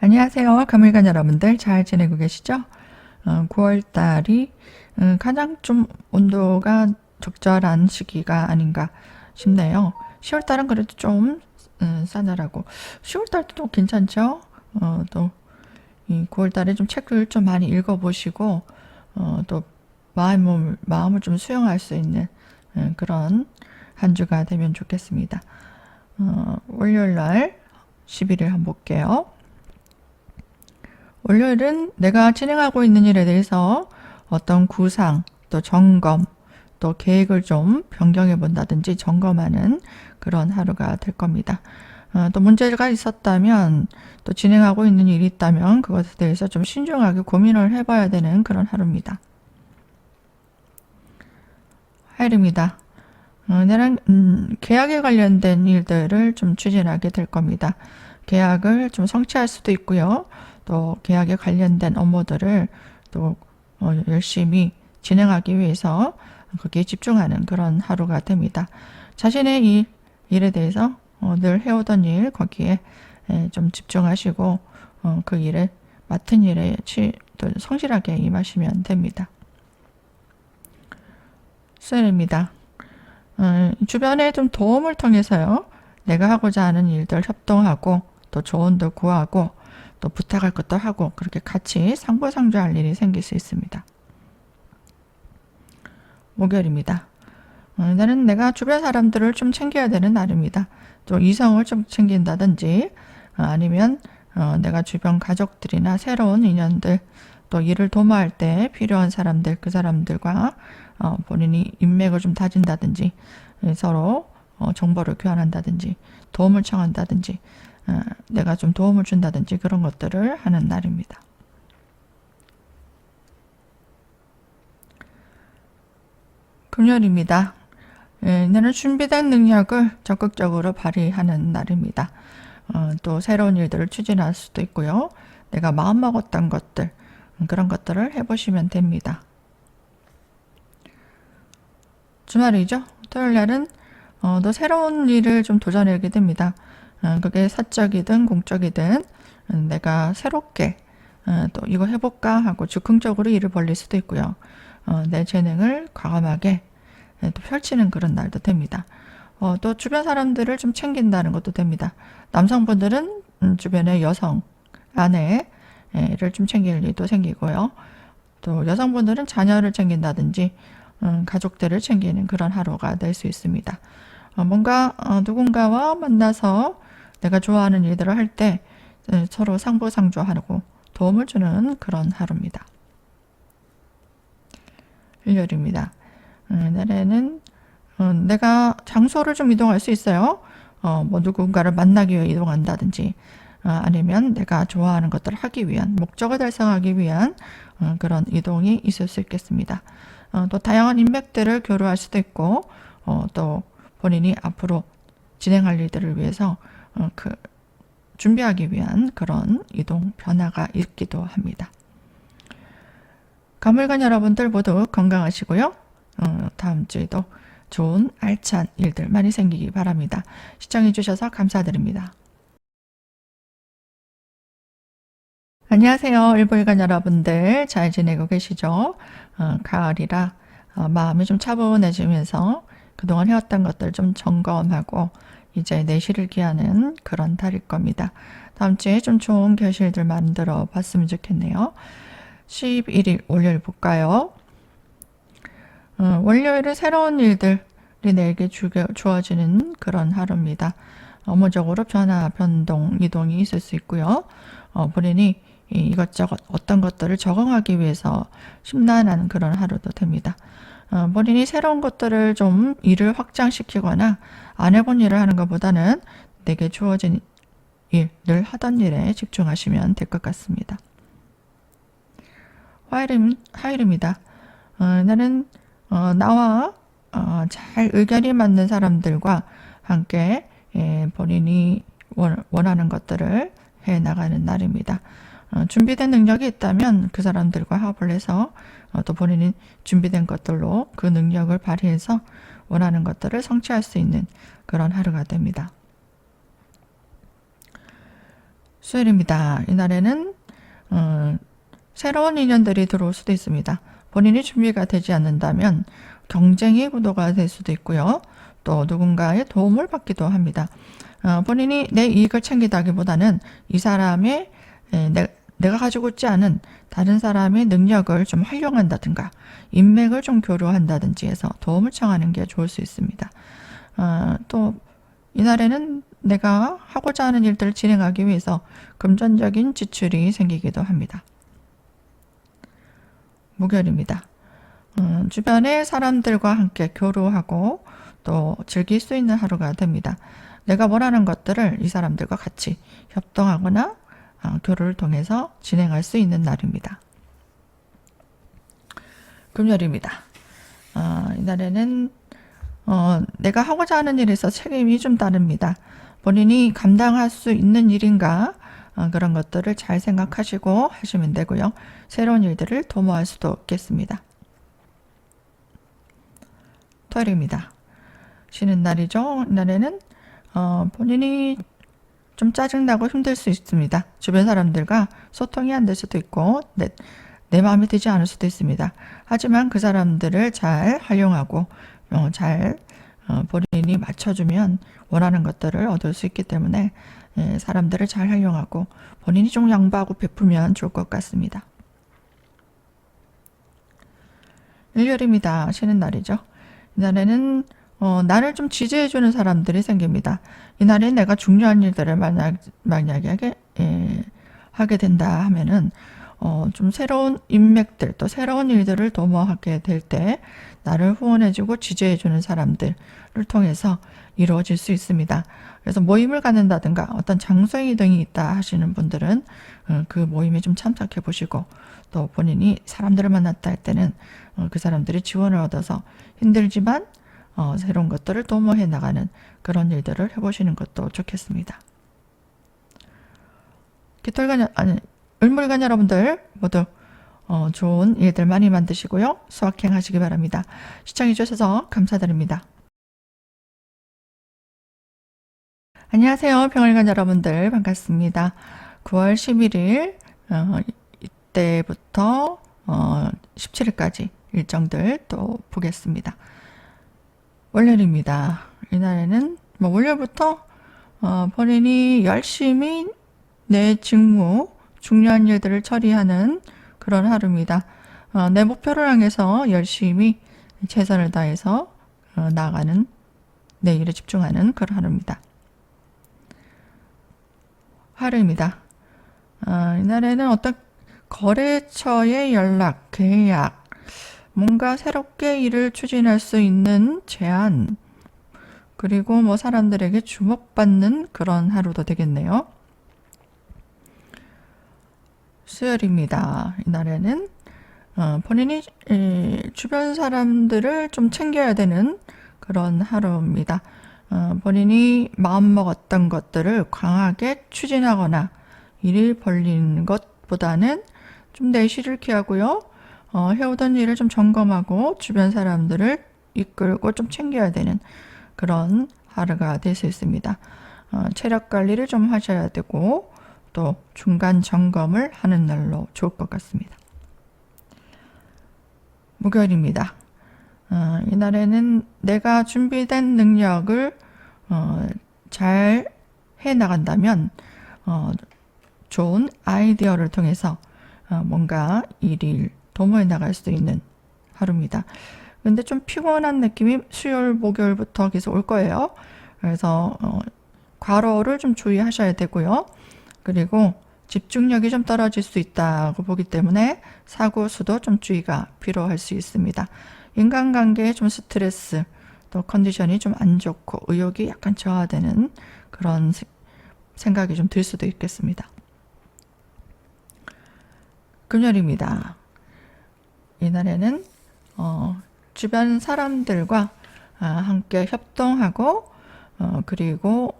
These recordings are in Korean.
안녕하세요. 가물간 여러분들 잘 지내고 계시죠? 9월 달이 가장 좀 온도가 적절한 시기가 아닌가 싶네요. 10월 달은 그래도 좀 싸늘하고 10월 달도 또 괜찮죠? 또 이 9월 달에 좀 책을 좀 많이 읽어보시고 또 마음을 좀 수용할 수 있는 그런 한 주가 되면 좋겠습니다. 월요일 날 11일 한번 볼게요. 월요일은 내가 진행하고 있는 일에 대해서 어떤 구상, 또 점검, 또 계획을 좀 변경해 본다든지 점검하는 그런 하루가 될 겁니다. 또 문제가 있었다면, 또 진행하고 있는 일이 있다면 그것에 대해서 좀 신중하게 고민을 해봐야 되는 그런 하루입니다. 화요일입니다. 나랑 계약에 관련된 일들을 좀 추진하게 될 겁니다. 계약을 좀 성취할 수도 있고요. 또 계약에 관련된 업무들을 또 열심히 진행하기 위해서 거기에 집중하는 그런 하루가 됩니다. 자신의 이 일에 대해서 늘 해오던 일 거기에 좀 집중하시고 그 일에 맡은 일에 또 성실하게 임하시면 됩니다. 수요일입니다. 주변에 좀 도움을 통해서요. 내가 하고자 하는 일들 협동하고 또 조언도 구하고 또 부탁할 것도 하고 그렇게 같이 상부상조할 일이 생길 수 있습니다. 목요일입니다. 나는 내가 주변 사람들을 좀 챙겨야 되는 날입니다. 또 이성을 좀 챙긴다든지 아니면 내가 주변 가족들이나 새로운 인연들 또 일을 도모할 때 필요한 사람들 그 사람들과 본인이 인맥을 좀 다진다든지 서로 정보를 교환한다든지 도움을 청한다든지 내가 좀 도움을 준다든지 그런 것들을 하는 날입니다. 금요일입니다. 나는 준비된 능력을 적극적으로 발휘하는 날입니다. 또 새로운 일들을 추진할 수도 있고요. 내가 마음먹었던 것들 그런 것들을 해보시면 됩니다. 주말이죠. 토요일 날은 또 새로운 일을 좀 도전하게 됩니다. 그게 사적이든 공적이든 내가 새롭게 또 이거 해볼까 하고 즉흥적으로 일을 벌릴 수도 있고요. 내 재능을 과감하게 또 펼치는 그런 날도 됩니다. 또 주변 사람들을 좀 챙긴다는 것도 됩니다. 남성분들은 주변의 여성, 아내를 좀 챙길 일도 생기고요. 또 여성분들은 자녀를 챙긴다든지 가족들을 챙기는 그런 하루가 될 수 있습니다. 뭔가 누군가와 만나서 내가 좋아하는 일들을 할 때 서로 상부상조하고 도움을 주는 그런 하루입니다. 일요일입니다. 날에는 내가 장소를 좀 이동할 수 있어요. 뭐 누군가를 만나기 위해 이동한다든지 아니면 내가 좋아하는 것들을 하기 위한 목적을 달성하기 위한 그런 이동이 있을 수 있겠습니다. 또 다양한 인맥들을 교류할 수도 있고 또 본인이 앞으로 진행할 일들을 위해서 그 준비하기 위한 그런 이동 변화가 있기도 합니다. 가물간 여러분들 모두 건강하시고요. 다음 주에도 좋은 알찬 일들 많이 생기기 바랍니다. 시청해 주셔서 감사드립니다. 안녕하세요. 일보일간 여러분들 잘 지내고 계시죠? 가을이라 마음이 좀 차분해지면서 그동안 해왔던 것들 좀 점검하고 이제 내실을 기하는 그런 달일 겁니다. 다음 주에 좀 좋은 결실들 만들어 봤으면 좋겠네요. 11일 월요일 볼까요? 월요일은 새로운 일들이 내게 주어지는 그런 하루입니다. 업무적으로 변화, 변동, 이동이 있을 수 있고요. 본인이 이것저것 어떤 것들을 적응하기 위해서 심란한 그런 하루도 됩니다. 본인이 새로운 것들을 좀 일을 확장시키거나 안 해본 일을 하는 것보다는 내게 주어진 일, 늘 하던 일에 집중하시면 될 것 같습니다. 화요일입니다. 나는 나와 잘 의견이 맞는 사람들과 함께 본인이 원하는 것들을 해 나가는 날입니다. 준비된 능력이 있다면 그 사람들과 합을 해서 또 본인이 준비된 것들로 그 능력을 발휘해서 원하는 것들을 성취할 수 있는 그런 하루가 됩니다. 수요일입니다. 이날에는 새로운 인연들이 들어올 수도 있습니다. 본인이 준비가 되지 않는다면 경쟁의 구도가 될 수도 있고요. 또 누군가의 도움을 받기도 합니다. 본인이 내 이익을 챙기다기보다는 이 사람의 내가 가지고 있지 않은 다른 사람의 능력을 좀 활용한다든가 인맥을 좀 교류한다든지 해서 도움을 청하는 게 좋을 수 있습니다. 또 이날에는 내가 하고자 하는 일들을 진행하기 위해서 금전적인 지출이 생기기도 합니다. 목요일입니다. 주변의 사람들과 함께 교류하고 또 즐길 수 있는 하루가 됩니다. 내가 원하는 것들을 이 사람들과 같이 협동하거나 교류를 통해서 진행할 수 있는 날입니다. 금요일입니다. 이날에는 내가 하고자 하는 일에서 책임이 좀 따릅니다. 본인이 감당할 수 있는 일인가 그런 것들을 잘 생각하시고 하시면 되고요. 새로운 일들을 도모할 수도 있겠습니다. 토요일입니다. 쉬는 날이죠. 이날에는 본인이 좀 짜증나고 힘들 수 있습니다. 주변 사람들과 소통이 안 될 수도 있고 내 마음에 들지 않을 수도 있습니다. 하지만 그 사람들을 잘 활용하고 잘 본인이 맞춰주면 원하는 것들을 얻을 수 있기 때문에 사람들을 잘 활용하고 본인이 좀 양보하고 베풀면 좋을 것 같습니다. 일요일입니다. 쉬는 날이죠. 이날에는 나를 좀 지지해주는 사람들이 생깁니다. 이날에 내가 중요한 일들을 만약에 하게 된다 하면은 좀 새로운 인맥들 또 새로운 일들을 도모하게 될 때 나를 후원해주고 지지해주는 사람들을 통해서 이루어질 수 있습니다. 그래서 모임을 갖는다든가 어떤 장소에 이동이 있다 하시는 분들은 그 모임에 좀 참석해 보시고 또 본인이 사람들을 만났다 할 때는 그 사람들이 지원을 얻어서 힘들지만 새로운 것들을 도모해 나가는 그런 일들을 해보시는 것도 좋겠습니다. 을물간 여러분들 모두 좋은 일들 많이 만드시고요. 수학행 하시기 바랍니다. 시청해 주셔서 감사드립니다. 안녕하세요. 병을간 여러분들 반갑습니다. 9월 11일 이때부터 17일까지 일정들 또 보겠습니다. 월요일입니다. 이날에는 월요일부터 본인이 열심히 내 직무, 중요한 일들을 처리하는 그런 하루입니다. 내 목표를 향해서 열심히 최선을 다해서 나아가는 내 일에 집중하는 그런 하루입니다. 이날에는 어떤 거래처의 연락, 계약, 뭔가 새롭게 일을 추진할 수 있는 제안, 그리고 사람들에게 주목받는 그런 하루도 되겠네요. 수요일입니다. 이날에는 본인이 주변 사람들을 좀 챙겨야 되는 그런 하루입니다. 본인이 마음먹었던 것들을 강하게 추진하거나 일을 벌리는 것보다는 좀 내실을 기하고요. 해오던 일을 좀 점검하고 주변 사람들을 이끌고 좀 챙겨야 되는 그런 하루가 될 수 있습니다. 체력 관리를 좀 하셔야 되고 또 중간 점검을 하는 날로 좋을 것 같습니다. 목요일입니다. 이날에는 내가 준비된 능력을 잘 해나간다면 좋은 아이디어를 통해서 뭔가 일을 도모해 나갈 수 있는 하루입니다. 근데 좀 피곤한 느낌이 수요일, 목요일부터 계속 올 거예요. 그래서 과로를 좀 주의하셔야 되고요. 그리고 집중력이 좀 떨어질 수 있다고 보기 때문에 사고수도 좀 주의가 필요할 수 있습니다. 인간관계에 좀 스트레스, 또 컨디션이 좀 안 좋고 의욕이 약간 저하되는 그런 생각이 좀 들 수도 있겠습니다. 금요일입니다. 이날에는 주변 사람들과 함께 협동하고 그리고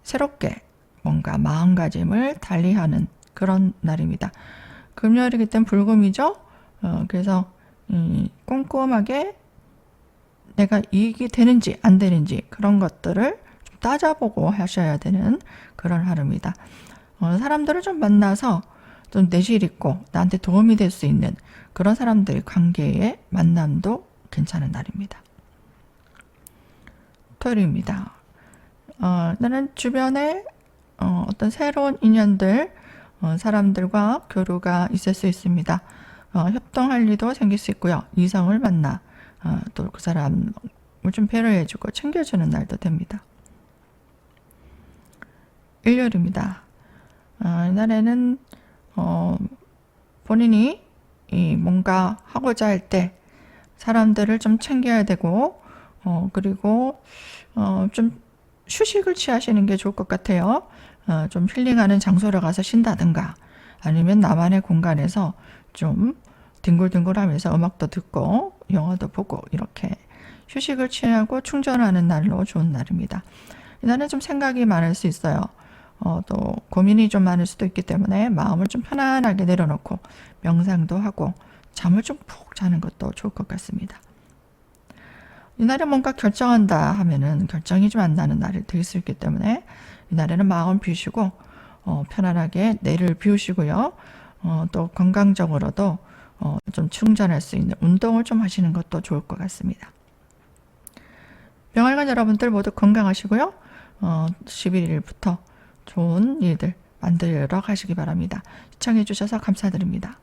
새롭게 뭔가 마음가짐을 달리하는 그런 날입니다. 금요일이기 때문에 불금이죠. 그래서 꼼꼼하게 내가 이익이 되는지 안 되는지 그런 것들을 좀 따져보고 하셔야 되는 그런 하루입니다. 사람들을 좀 만나서 좀 내실 있고 나한테 도움이 될 수 있는 그런 사람들의 관계의 만남도 괜찮은 날입니다. 토요일입니다. 나는 주변에 어떤 새로운 인연들, 사람들과 교류가 있을 수 있습니다. 협동할 일도 생길 수 있고요. 이성을 만나 또 그 사람을 좀 배려해주고 챙겨주는 날도 됩니다. 일요일입니다. 이날에는 본인이 뭔가 하고자 할 때 사람들을 좀 챙겨야 되고 그리고 좀 휴식을 취하시는 게 좋을 것 같아요. 좀 힐링하는 장소로 가서 쉰다든가 아니면 나만의 공간에서 좀 뒹굴뒹굴하면서 음악도 듣고 영화도 보고 이렇게 휴식을 취하고 충전하는 날로 좋은 날입니다. 이날은 좀 생각이 많을 수 있어요. 또 고민이 좀 많을 수도 있기 때문에 마음을 좀 편안하게 내려놓고 명상도 하고 잠을 좀 푹 자는 것도 좋을 것 같습니다. 이날에 뭔가 결정한다 하면은 결정이 좀 안 나는 날이 될 수 있기 때문에 이날에는 마음 비우시고 편안하게 뇌를 비우시고요. 또 건강적으로도 좀 충전할 수 있는 운동을 좀 하시는 것도 좋을 것 같습니다. 병활관 여러분들 모두 건강하시고요. 11일부터 좋은 일들 만들어 가시기 바랍니다. 시청해 주셔서 감사드립니다.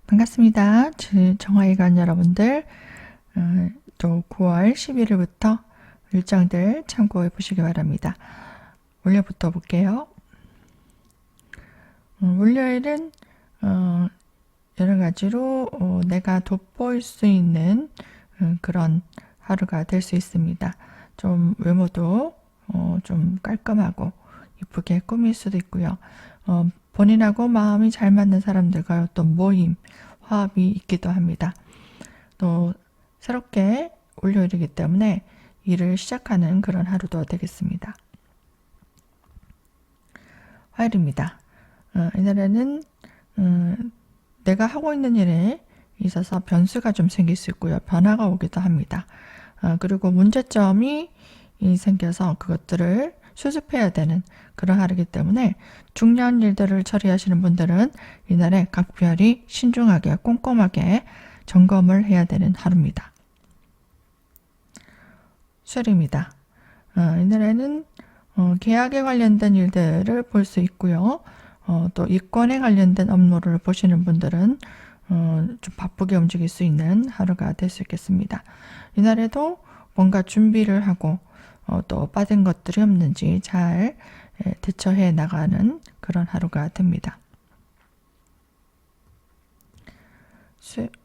반갑습니다. 정화일관 여러분들 또 9월 11일부터 일정들 참고해 보시기 바랍니다. 월요일부터 볼게요. 월요일은 여러 가지로 내가 돋보일 수 있는 그런 하루가 될 수 있습니다. 좀 외모도 좀 깔끔하고 이쁘게 꾸밀 수도 있고요. 본인하고 마음이 잘 맞는 사람들과 어떤 모임, 화합이 있기도 합니다. 또 새롭게 월요일이기 때문에 일을 시작하는 그런 하루도 되겠습니다. 화요일입니다. 이날에는 내가 하고 있는 일에 있어서 변수가 좀 생길 수 있고요. 변화가 오기도 합니다. 그리고 문제점이 생겨서 그것들을 수습해야 되는 그런 하루이기 때문에 중요한 일들을 처리하시는 분들은 이날에 각별히 신중하게 꼼꼼하게 점검을 해야 되는 하루입니다. 수요일입니다. 이날에는 계약에 관련된 일들을 볼 수 있고요. 또 이권에 관련된 업무를 보시는 분들은 좀 바쁘게 움직일 수 있는 하루가 될 수 있겠습니다. 이날에도 뭔가 준비를 하고 또 빠진 것들이 없는지 잘 대처해 나가는 그런 하루가 됩니다.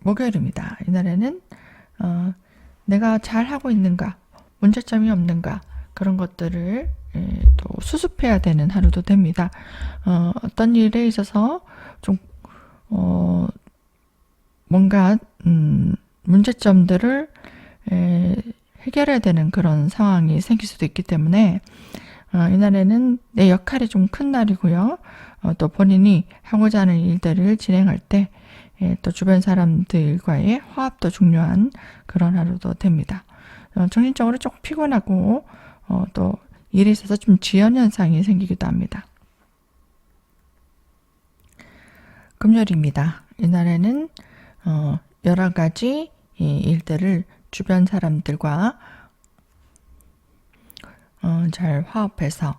목요일입니다. 이날에는 내가 잘 하고 있는가, 문제점이 없는가 그런 것들을 또 수습해야 되는 하루도 됩니다. 어떤 일에 있어서 좀 뭔가 문제점들을 해결해야 되는 그런 상황이 생길 수도 있기 때문에 이날에는 내 역할이 좀 큰 날이고요. 또 본인이 하고자 하는 일들을 진행할 때 또 주변 사람들과의 화합도 중요한 그런 하루도 됩니다. 정신적으로 조금 피곤하고 또 일에 있어서 좀 지연 현상이 생기기도 합니다. 금요일입니다. 이날에는 여러 가지 일들을 주변 사람들과 잘 화합해서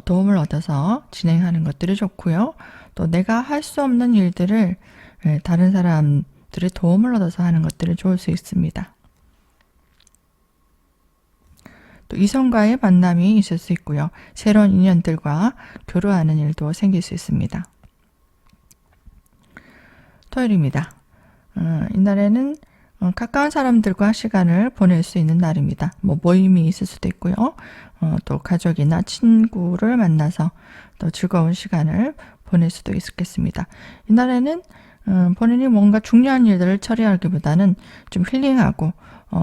도움을 얻어서 진행하는 것들이 좋고요. 또 내가 할 수 없는 일들을 다른 사람들의 도움을 얻어서 하는 것들이 좋을 수 있습니다. 또 이성과의 만남이 있을 수 있고요. 새로운 인연들과 교류하는 일도 생길 수 있습니다. 토요일입니다. 이날에는 가까운 사람들과 시간을 보낼 수 있는 날입니다. 모임이 있을 수도 있고요. 또 가족이나 친구를 만나서 또 즐거운 시간을 보낼 수도 있겠습니다. 이날에는 본인이 뭔가 중요한 일들을 처리하기보다는 좀 힐링하고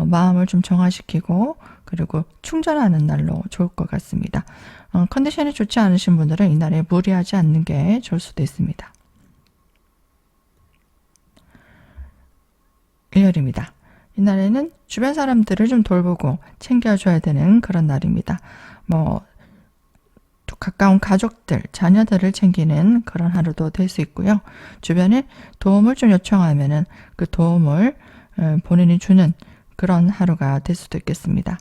마음을 좀 정화시키고 그리고 충전하는 날로 좋을 것 같습니다. 컨디션이 좋지 않으신 분들은 이날에 무리하지 않는 게 좋을 수도 있습니다. 일요일입니다. 이날에는 주변 사람들을 좀 돌보고 챙겨줘야 되는 그런 날입니다. 뭐 또 가까운 가족들, 자녀들을 챙기는 그런 하루도 될 수 있고요. 주변에 도움을 좀 요청하면은 그 도움을 본인이 주는 그런 하루가 될 수도 있겠습니다.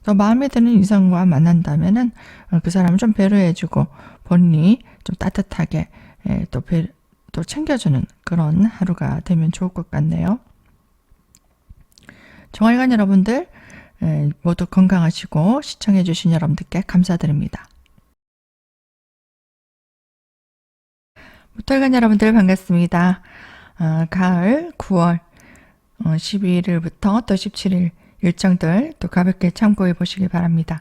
또 마음에 드는 이성과 만난다면은 그 사람을 좀 배려해주고 본인이 좀 따뜻하게 또 챙겨주는 그런 하루가 되면 좋을 것 같네요. 정활관 여러분들 모두 건강하시고 시청해주신 여러분들께 감사드립니다. 무털관 여러분들 반갑습니다. 가을 9월 12일부터 또 17일 일정들 또 가볍게 참고해 보시기 바랍니다.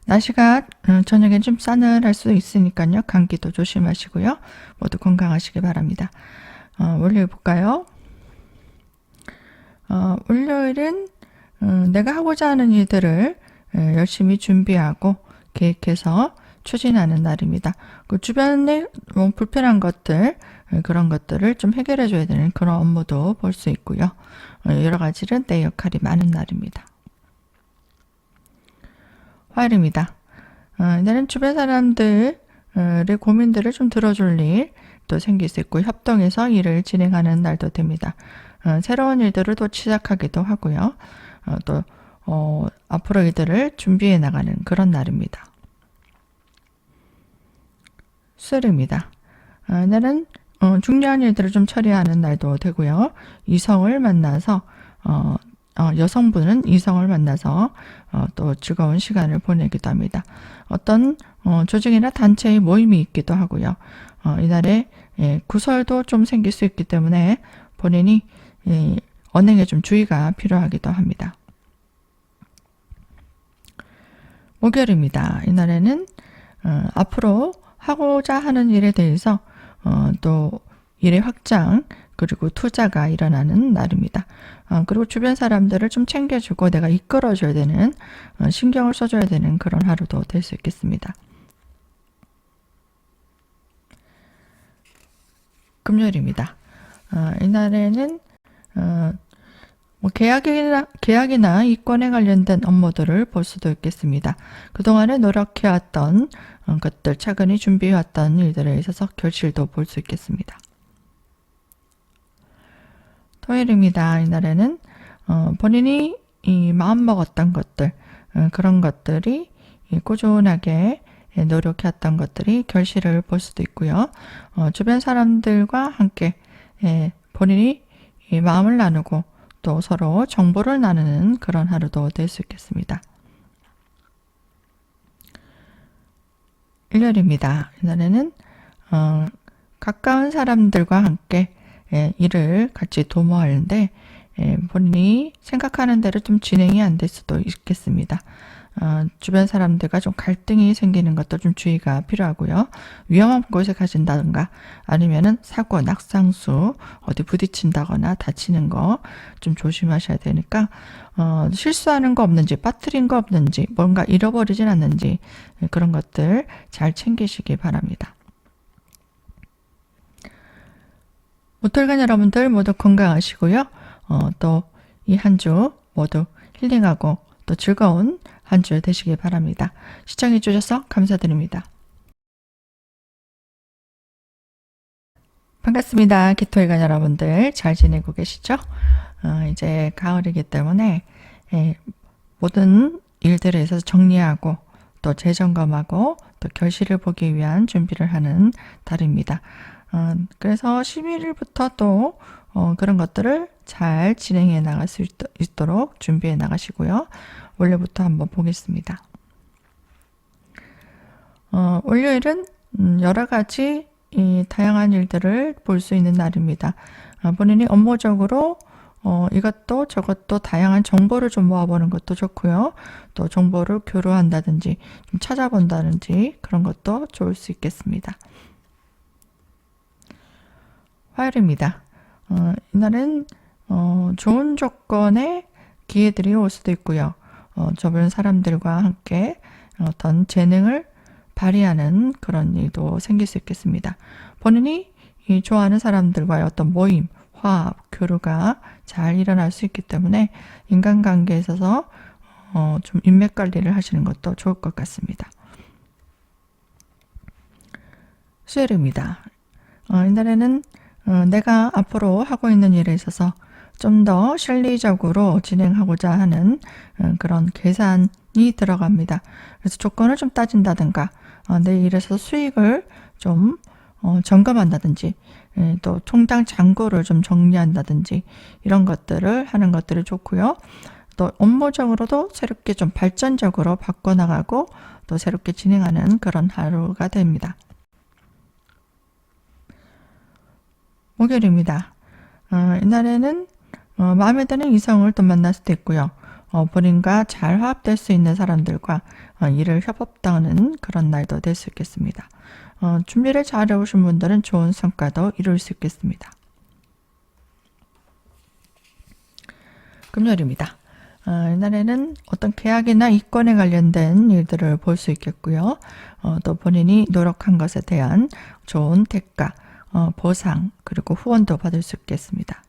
날씨가 저녁엔 좀 싸늘할 수 있으니까요. 감기도 조심하시고요. 모두 건강하시기 바랍니다. 월요일 볼까요? 월요일은 내가 하고자 하는 일들을 열심히 준비하고 계획해서 추진하는 날입니다. 그 주변에 불편한 것들 그런 것들을 좀 해결해 줘야 되는 그런 업무도 볼 수 있고요. 여러 가지는 내 역할이 많은 날입니다. 화요일입니다. 이날은 주변 사람들의 고민들을 좀 들어줄 일도 생길 수 있고 협동해서 일을 진행하는 날도 됩니다. 새로운 일들을 또 시작하기도 하고요. 또 앞으로 일들을 준비해 나가는 그런 날입니다. 수요일입니다. 이날은 중요한 일들을 좀 처리하는 날도 되고요. 이성을 만나서 여성분은 이성을 만나서 또 즐거운 시간을 보내기도 합니다. 어떤 조직이나 단체의 모임이 있기도 하고요. 이날에 구설도 좀 생길 수 있기 때문에 본인이 언행에 좀 주의가 필요하기도 합니다. 목요일입니다. 이날에는 앞으로 하고자 하는 일에 대해서 또 일의 확장 그리고 투자가 일어나는 날입니다. 그리고 주변 사람들을 좀 챙겨주고 내가 이끌어줘야 되는 신경을 써줘야 되는 그런 하루도 될 수 있겠습니다. 금요일입니다. 이날에는 뭐 계약이나 이권에 관련된 업무들을 볼 수도 있겠습니다. 그동안에 노력해왔던 것들, 차근히 준비해왔던 일들에 있어서 결실도 볼 수 있겠습니다. 토요일입니다. 이날에는 본인이 마음먹었던 것들, 그런 것들이 꾸준하게 노력해왔던 것들이 결실을 볼 수도 있고요. 주변 사람들과 함께 본인이 마음을 나누고 또 서로 정보를 나누는 그런 하루도 될 수 있겠습니다. 일요일입니다. 이날에는 가까운 사람들과 함께 일을 같이 도모하는데 본인이 생각하는 대로 좀 진행이 안 될 수도 있겠습니다. 주변 사람들과 좀 갈등이 생기는 것도 좀 주의가 필요하고요. 위험한 곳에 가신다든가 아니면은 사고, 낙상수, 어디 부딪힌다거나 다치는 거 좀 조심하셔야 되니까 실수하는 거 없는지, 빠뜨린 거 없는지, 뭔가 잃어버리진 않는지 그런 것들 잘 챙기시기 바랍니다. 무털관 여러분들 모두 건강하시고요. 또 이 한 주 모두 힐링하고 또 즐거운 한 주 되시길 바랍니다. 시청해 주셔서 감사드립니다. 반갑습니다. 기토일관 여러분들 잘 지내고 계시죠? 이제 가을이기 때문에 모든 일들에 있어서 정리하고 또 재점검하고 또 결실을 보기 위한 준비를 하는 달입니다. 그래서 11일부터 또 그런 것들을 잘 진행해 나갈 수 있도록 준비해 나가시고요. 월요일부터 한번 보겠습니다. 월요일은 여러 가지 다양한 일들을 볼 수 있는 날입니다. 본인이 업무적으로 이것도 저것도 다양한 정보를 좀 모아보는 것도 좋고요. 또 정보를 교류한다든지 좀 찾아본다든지 그런 것도 좋을 수 있겠습니다. 화요일입니다. 이날은 좋은 조건의 기회들이 올 수도 있고요. 주변 사람들과 함께 어떤 재능을 발휘하는 그런 일도 생길 수 있겠습니다. 본인이 좋아하는 사람들과의 어떤 모임 화합, 교류가 잘 일어날 수 있기 때문에 인간관계에 있어서 좀 인맥 관리를 하시는 것도 좋을 것 같습니다. 수요일입니다. 이날에는 내가 앞으로 하고 있는 일에 있어서 좀 더 실리적으로 진행하고자 하는 그런 계산이 들어갑니다. 그래서 조건을 좀 따진다든가 내 일에서 수익을 좀 점검한다든지 또 통장 잔고를 좀 정리한다든지 이런 것들을 하는 것들이 좋고요. 또 업무적으로도 새롭게 좀 발전적으로 바꿔나가고 또 새롭게 진행하는 그런 하루가 됩니다. 목요일입니다. 이날에는 마음에 드는 이성을 또 만날 수도 있고요. 본인과 잘 화합될 수 있는 사람들과 일을 협업하는 그런 날도 될 수 있겠습니다. 준비를 잘 해오신 분들은 좋은 성과도 이룰 수 있겠습니다. 금요일입니다. 이날에는 어떤 계약이나 이권에 관련된 일들을 볼 수 있겠고요. 또 본인이 노력한 것에 대한 좋은 대가, 보상, 그리고 후원도 받을 수 있겠습니다.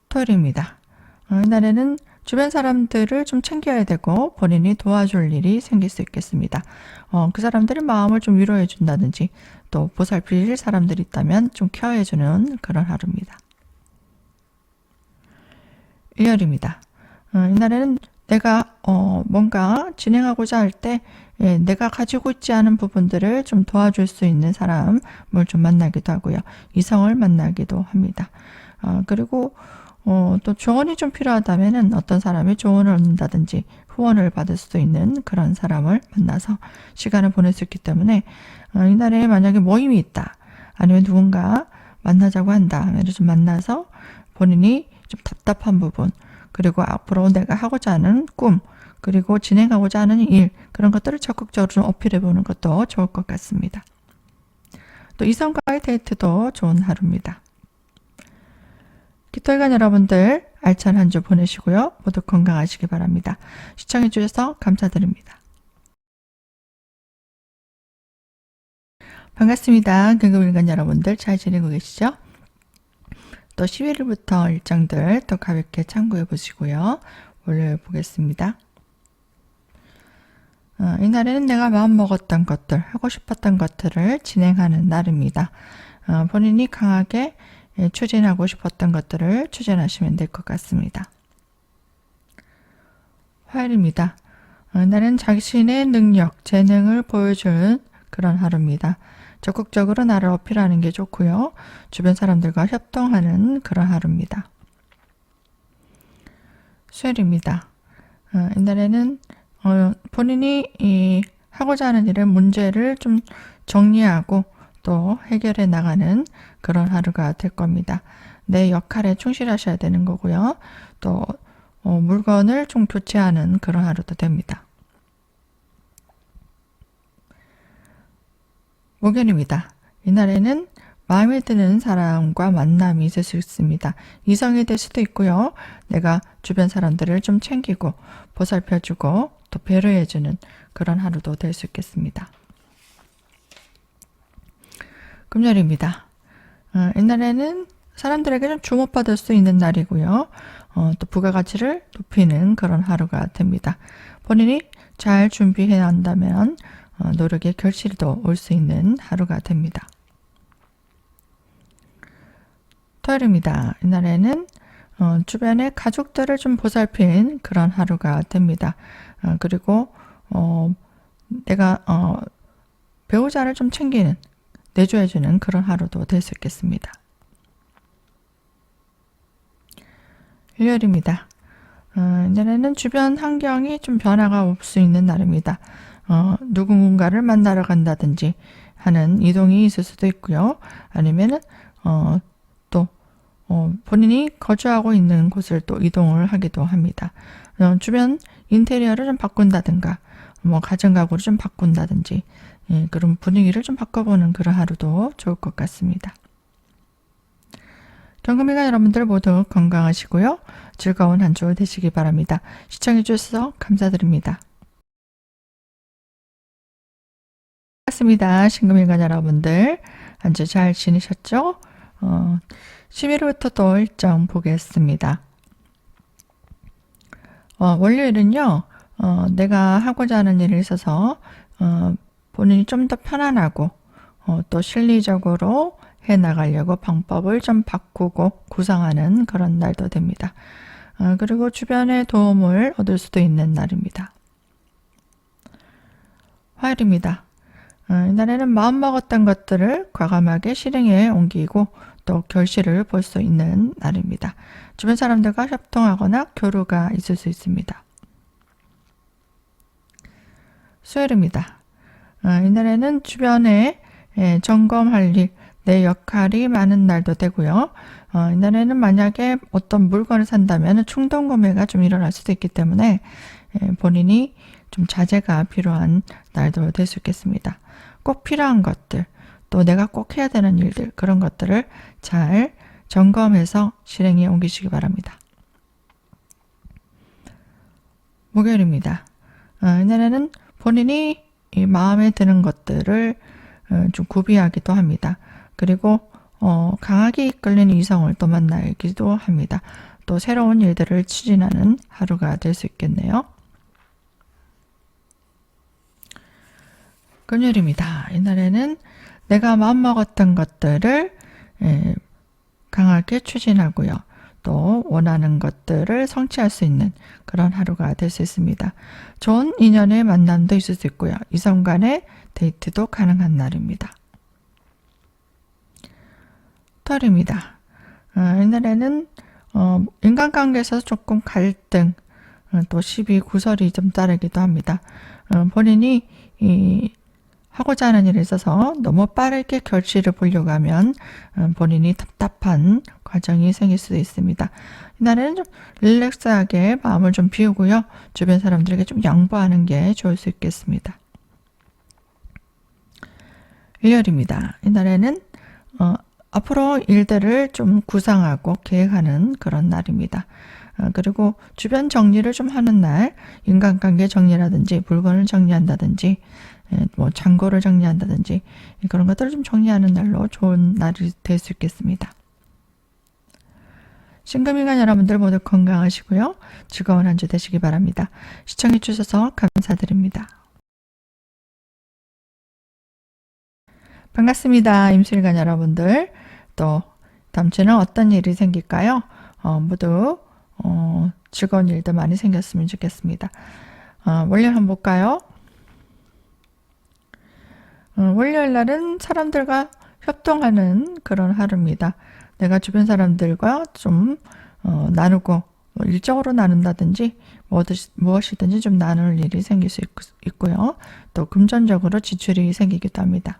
토요일입니다. 이날에는 주변 사람들을 좀 챙겨야 되고 본인이 도와줄 일이 생길 수 있겠습니다. 그 사람들의 마음을 좀 위로해 준다든지 또 보살필 사람들이 있다면 좀 케어해 주는 그런 하루입니다. 일요일입니다. 이날에는 내가 뭔가 진행하고자 할 때 내가 가지고 있지 않은 부분들을 좀 도와줄 수 있는 사람을 좀 만나기도 하고요. 이성을 만나기도 합니다. 그리고 또 조언이 좀 필요하다면은 어떤 사람이 조언을 얻는다든지 후원을 받을 수도 있는 그런 사람을 만나서 시간을 보낼 수 있기 때문에 이날에 만약에 모임이 있다 아니면 누군가 만나자고 한다 하면 좀 만나서 본인이 좀 답답한 부분 그리고 앞으로 내가 하고자 하는 꿈 그리고 진행하고자 하는 일 그런 것들을 적극적으로 좀 어필해 보는 것도 좋을 것 같습니다. 또 이성과의 데이트도 좋은 하루입니다. 기토일간 여러분들 알찬 한 주 보내시고요. 모두 건강하시기 바랍니다. 시청해 주셔서 감사드립니다. 반갑습니다. 금금일간 여러분들 잘 지내고 계시죠? 또 11일부터 일정들 또 가볍게 참고해 보시고요. 월요일 보겠습니다. 이날에는 내가 마음먹었던 것들, 하고 싶었던 것들을 진행하는 날입니다. 본인이 강하게 추진하고 싶었던 것들을 추진하시면 될 것 같습니다. 화요일입니다. 나는 자신의 능력, 재능을 보여주는 그런 하루입니다. 적극적으로 나를 어필하는 게 좋고요. 주변 사람들과 협동하는 그런 하루입니다. 수요일입니다. 이날에는 본인이 하고자 하는 일의 문제를 좀 정리하고 또 해결해 나가는 그런 하루가 될 겁니다. 내 역할에 충실하셔야 되는 거고요. 또 물건을 좀 교체하는 그런 하루도 됩니다. 목요일입니다. 이날에는 마음에 드는 사람과 만남이 있을 수 있습니다. 이성이 될 수도 있고요. 내가 주변 사람들을 좀 챙기고 보살펴주고 또 배려해주는 그런 하루도 될 수 있겠습니다. 금요일입니다. 이날에는 사람들에게 좀 주목받을 수 있는 날이고요. 또 부가가치를 높이는 그런 하루가 됩니다. 본인이 잘 준비해 한다면 노력의 결실도 올 수 있는 하루가 됩니다. 토요일입니다. 이날에는 주변의 가족들을 좀 보살핀 그런 하루가 됩니다. 그리고 내가 배우자를 좀 챙기는 내조해주는 그런 하루도 될 수 있겠습니다. 일요일입니다. 이날에는 주변 환경이 좀 변화가 올 수 있는 날입니다. 누군가를 만나러 간다든지 하는 이동이 있을 수도 있고요. 아니면은 또 본인이 거주하고 있는 곳을 또 이동을 하기도 합니다. 주변 인테리어를 좀 바꾼다든가 뭐 가정가구를 좀 바꾼다든지 그런 분위기를 좀 바꿔보는 그런 하루도 좋을 것 같습니다. 경금일간 여러분들 모두 건강하시고요. 즐거운 한 주 되시기 바랍니다. 시청해 주셔서 감사드립니다. 반갑습니다. 신금일간 여러분들 한 주 잘 지내셨죠? 11월부터 또 일정 보겠습니다. 월요일은요, 내가 하고자 하는 일이 있어서 본인이 좀 더 편안하고 또 실리적으로 해나가려고 방법을 좀 바꾸고 구상하는 그런 날도 됩니다. 그리고 주변의 도움을 얻을 수도 있는 날입니다. 화요일입니다. 이날에는 마음먹었던 것들을 과감하게 실행에 옮기고 또 결실을 볼 수 있는 날입니다. 주변 사람들과 협동하거나 교류가 있을 수 있습니다. 수요일입니다. 이날에는 주변에 점검할 일, 내 역할이 많은 날도 되고요. 이날에는 만약에 어떤 물건을 산다면 충동 구매가 좀 일어날 수도 있기 때문에 본인이 좀 자제가 필요한 날도 될 수 있겠습니다. 꼭 필요한 것들, 또 내가 꼭 해야 되는 일들, 그런 것들을 잘 점검해서 실행에 옮기시기 바랍니다. 목요일입니다. 이날에는 본인이 마음에 드는 것들을 좀 구비하기도 합니다. 그리고 강하게 이끌리는 이성을 또 만나기도 합니다. 또 새로운 일들을 추진하는 하루가 될 수 있겠네요. 금요일입니다. 이날에는 내가 마음먹었던 것들을 강하게 추진하고요. 또 원하는 것들을 성취할 수 있는 그런 하루가 될 수 있습니다. 좋은 인연의 만남도 있을 수 있고요. 이성 간의 데이트도 가능한 날입니다. 토요일입니다. 이날에는 인간관계에서 조금 갈등, 또 시비, 구설이 좀 따르기도 합니다. 본인이 하고자 하는 일에 있어서 너무 빠르게 결실을 보려고 하면 본인이 답답한 과정이 생길 수도 있습니다. 이날에는 좀 릴렉스하게 마음을 좀 비우고요. 주변 사람들에게 좀 양보하는 게 좋을 수 있겠습니다. 일요일입니다. 이날에는 앞으로 일들을 좀 구상하고 계획하는 그런 날입니다. 그리고 주변 정리를 좀 하는 날, 인간관계 정리라든지 물건을 정리한다든지 뭐 창고를 정리한다든지 그런 것들을 좀 정리하는 날로 좋은 날이 될 수 있겠습니다. 신금인간 여러분들 모두 건강하시고요. 즐거운 한 주 되시기 바랍니다. 시청해 주셔서 감사드립니다. 반갑습니다. 임술관 여러분들. 또 다음 주는 어떤 일이 생길까요? 모두 즐거운 일도 많이 생겼으면 좋겠습니다. 월요일 한번 볼까요? 월요일 날은 사람들과 협동하는 그런 하루입니다. 내가 주변 사람들과 좀 나누고 일적으로 나눈다든지 무엇이든지 좀 나눌 일이 생길 수 있고요. 또 금전적으로 지출이 생기기도 합니다.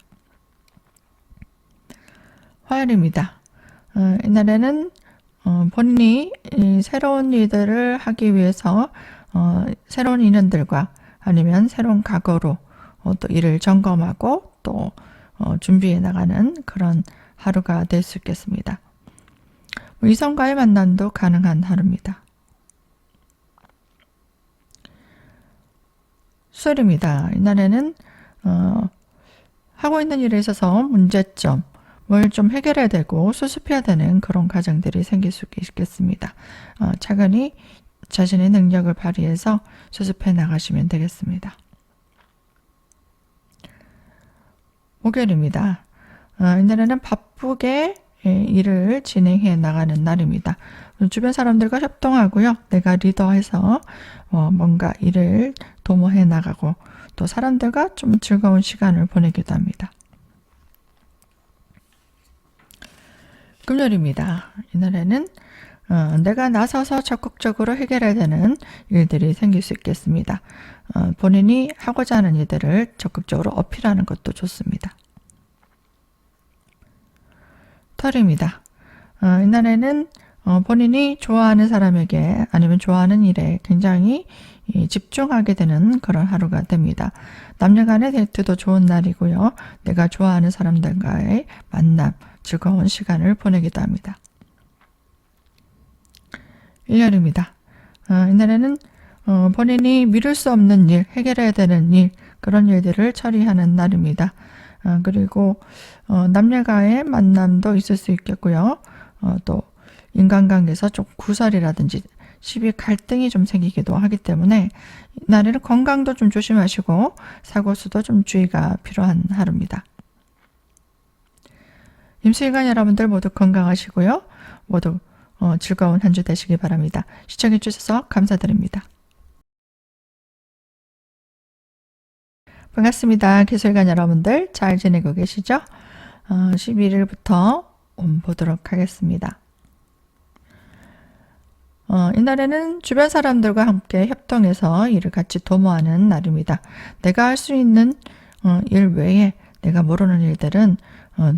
화요일입니다. 이날에는 본인이 새로운 일들을 하기 위해서 새로운 인연들과 아니면 새로운 각오로 또 일을 점검하고 또 준비해 나가는 그런 하루가 될 수 있겠습니다. 이성과의 만남도 가능한 하루입니다. 수요일입니다. 이날에는 하고 있는 일에 있어서 문제점을 좀 해결해야 되고 수습해야 되는 그런 과정들이 생길 수 있겠습니다. 차근히 자신의 능력을 발휘해서 수습해 나가시면 되겠습니다. 목요일입니다. 이날에는 바쁘게 일을 진행해 나가는 날입니다. 주변 사람들과 협동하고요. 내가 리더해서 뭔가 일을 도모해 나가고 또 사람들과 좀 즐거운 시간을 보내기도 합니다. 금요일입니다. 이날에는 내가 나서서 적극적으로 해결해야 되는 일들이 생길 수 있겠습니다. 본인이 하고자 하는 일들을 적극적으로 어필하는 것도 좋습니다. 토요일입니다. 이날에는 본인이 좋아하는 사람에게 아니면 좋아하는 일에 굉장히 집중하게 되는 그런 하루가 됩니다. 남녀 간의 데이트도 좋은 날이고요. 내가 좋아하는 사람들과의 만남, 즐거운 시간을 보내기도 합니다. 일요일입니다. 이날에는 본인이 미룰 수 없는 일, 해결해야 되는 일, 그런 일들을 처리하는 날입니다. 그리고 남녀가의 만남도 있을 수 있겠고요. 또 인간관계에서 좀 구설이라든지 시비 갈등이 좀 생기기도 하기 때문에 이날에는 건강도 좀 조심하시고 사고 수도 좀 주의가 필요한 하루입니다. 임수일간 여러분들 모두 건강하시고요. 모두 즐거운 한 주 되시기 바랍니다. 시청해 주셔서 감사드립니다. 반갑습니다. 기술관 여러분들 잘 지내고 계시죠? 11일부터 보도록 하겠습니다. 이날에는 주변 사람들과 함께 협동해서 일을 같이 도모하는 날입니다. 내가 할 수 있는 일 외에 내가 모르는 일들은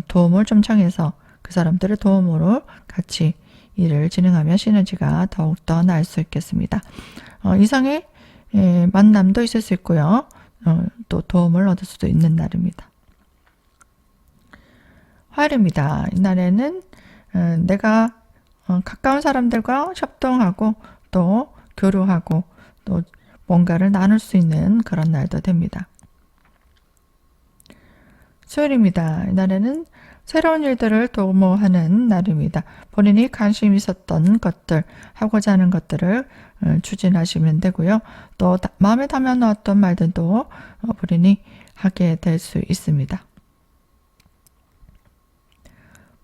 도움을 좀 청해서 그 사람들의 도움으로 같이 일을 진행하면 시너지가 더욱더 날 수 있겠습니다. 이상의 만남도 있을 수 있고요. 또 도움을 얻을 수도 있는 날입니다. 화요일입니다. 이날에는 내가 가까운 사람들과 협동하고 또 교류하고 또 뭔가를 나눌 수 있는 그런 날도 됩니다. 수요일입니다. 이날에는 새로운 일들을 도모하는 날입니다. 본인이 관심 있었던 것들, 하고자 하는 것들을 추진하시면 되고요. 또 마음에 담아놓았던 말들도 본인이 하게 될 수 있습니다.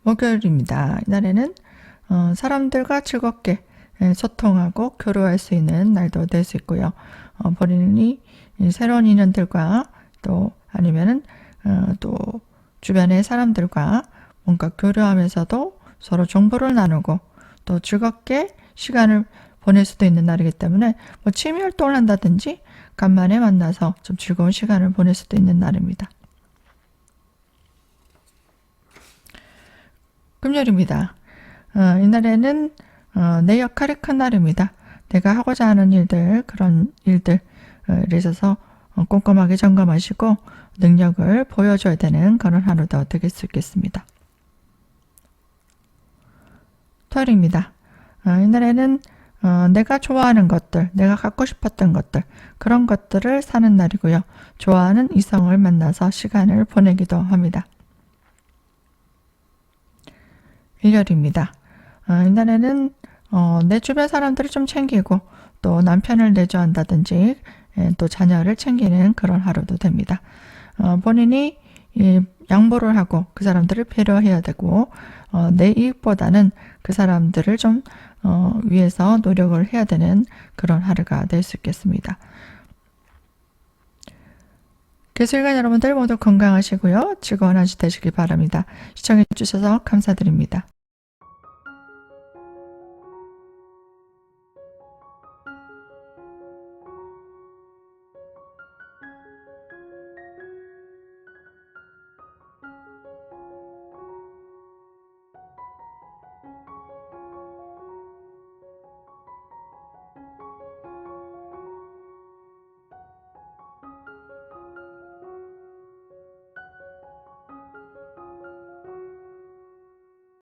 목요일입니다. 이날에는 사람들과 즐겁게 소통하고 교류할 수 있는 날도 될 수 있고요. 본인이 새로운 인연들과 또 아니면은 또 주변의 사람들과 뭔가 교류하면서도 서로 정보를 나누고 또 즐겁게 시간을 보낼 수도 있는 날이기 때문에 뭐 취미 활동을 한다든지 간만에 만나서 좀 즐거운 시간을 보낼 수도 있는 날입니다. 금요일입니다. 이날에는 내 역할이 큰 날입니다. 내가 하고자 하는 일들, 그런 일들에 있어서 꼼꼼하게 점검하시고 능력을 보여줘야 되는 그런 하루도 되실 수 있겠습니다. 토요일입니다. 이날에는 내가 좋아하는 것들, 내가 갖고 싶었던 것들, 그런 것들을 사는 날이고요. 좋아하는 이성을 만나서 시간을 보내기도 합니다. 일요일입니다. 이날에는 내 주변 사람들을 좀 챙기고 또 남편을 내조한다든지 또 자녀를 챙기는 그런 하루도 됩니다. 본인이 양보를 하고 그 사람들을 배려해야 되고 내 이익보다는 그 사람들을 좀 위해서 노력을 해야 되는 그런 하루가 될 수 있겠습니다. 기술관 여러분들 모두 건강하시고요. 즐거운 한 주 되시기 바랍니다. 시청해 주셔서 감사드립니다.